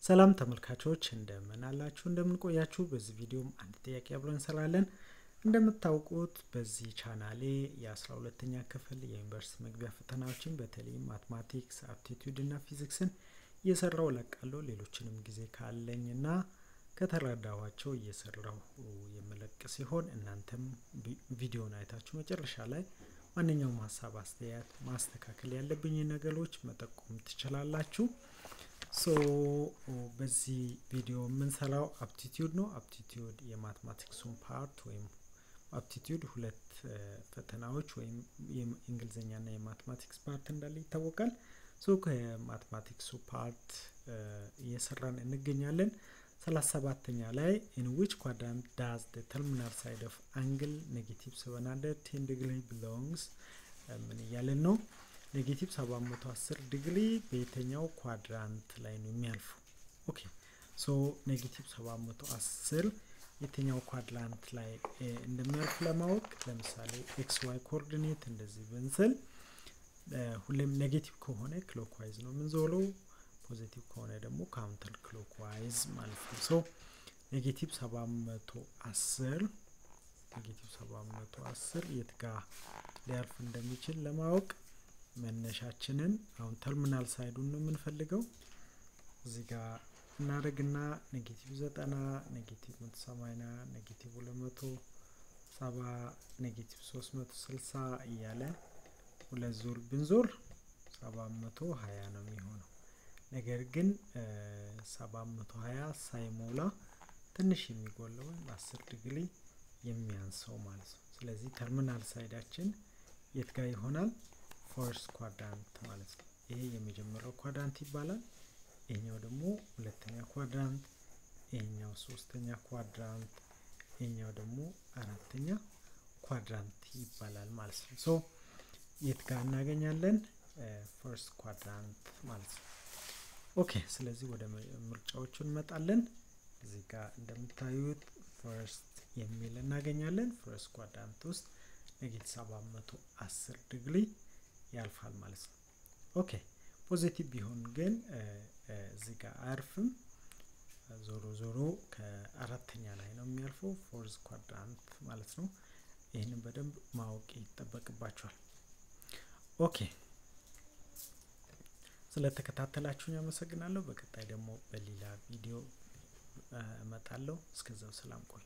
ሰላም ተመልካቾች እንደምን አላችሁ እንደምን ቆያችሁ በዚህ ቪዲዮም አንድ ጥያቄ አብረን እንሰራለን እንደምታውቁት በዚህ ቻናሌ የ12ኛ ክፍል የዩኒቨርሲቲ መግቢያ ፈተናዎችን በተለይም ማትማቲክስ አፕቲቲዩድ እና ፊዚክስን እየሰራው ለቃለሁ ሌሎችንም ጊዜ ካለኝና ከተረዳዋቸው እየሰራው የመለቅ ሲሆን እናንተም ቪዲዮውን አይታችሁ መጨረሻ ላይ ማንኛውም ሐሳብ አስተያየት ማስተካከል ያለብኝ ነገሮች መጠቆም ትችላላችሁ So በዚህ ቪዲዮ የምንሰራው አፕቲቲዩድ ነው አፕቲቲዩድ የማትማቲክሱን ፓርት ወይም አፕቲቲዩድ ሁለት ፈተናዎች ወይም የእንግሊዘኛ እና የማትማቲክስ ፓርት እንዳለ ይታወቃል ሶ ከማትማቲክሱ ፓርት እየሰራን እንገኛለን 37ኛ ላይ in which quadrant does the terminal side of angle negative 710 degree belongs ምን ያለን ነው ኔጌቲቭ 710 ዲግሪ በየትኛው ኳድራንት ላይ ነው የሚያልፈው ኦኬ ሶ ኔጌቲቭ 710 የትኛው ኳድራንት ላይ እንደሚያልፍ ለማወቅ ለምሳሌ ኤክስ ዋይ ኮኦርዲኔት እንደዚህ ብንስል ሁሌም ኔጌቲቭ ከሆነ ክሎክዋይዝ ነው የምንዞረው ፖዚቲቭ ከሆነ ደግሞ ካውንተር ክሎክዋይዝ ማለት ነው ሶ ኔጌቲቭ 710 የት ጋር ሊያልፍ እንደሚችል ለማወቅ መነሻችንን አሁን ተርሚናል ሳይዱን ነው የምንፈልገው እዚህ ጋር እናደርግና ኔጌቲቭ 90 ኔጌቲቭ 180 ኔጌቲቭ 270 ኔጌቲቭ 360 እያለ ሁለት ዙር ብንዞር 720 ነው የሚሆነው ነገር ግን 720 ሳይሞላ ትንሽ የሚጎለው 10 ዲግሪ የሚያንሰው ማለት ነው ስለዚህ ተርሚናል ሳይዳችን የት ጋር ይሆናል ፈርስት ኳድራንት ማለት ነው ይሄ የመጀመሪያው ኳድራንት ይባላል ይሄኛው ደግሞ ሁለተኛ ኳድራንት ይሄኛው ሶስተኛ ኳድራንት ይሄኛው ደግሞ አራተኛ ኳድራንት ይባላል ማለት ነው ሶ የት ጋር እናገኛለን ፈርስት ኳድራንት ማለት ነው ኦኬ ስለዚህ ወደ ምርጫዎቹ እንመጣለን እዚህ ጋር እንደምታዩት ፈርስት የሚል እናገኛለን ፈርስት ኳድራንት ውስጥ ኔጌቲቭ 710 ዲግሪ ያልፋል ማለት ነው ኦኬ ፖዚቲቭ ቢሆን ግን እዚህ ጋር አርፍም ዞሮ ከአራተኛ ላይ ነው የሚያልፈው ፎርዝ ኳድራንት ማለት ነው ይሄንን በደንብ ማወቅ ይተበቅባችኋል ኦኬ ስለተከታተላችሁኝ አመሰግናለሁ በቀጣይ ደግሞ በሌላ ቪዲዮ እመጣለሁ እስከዛው ሰላም ቆዩ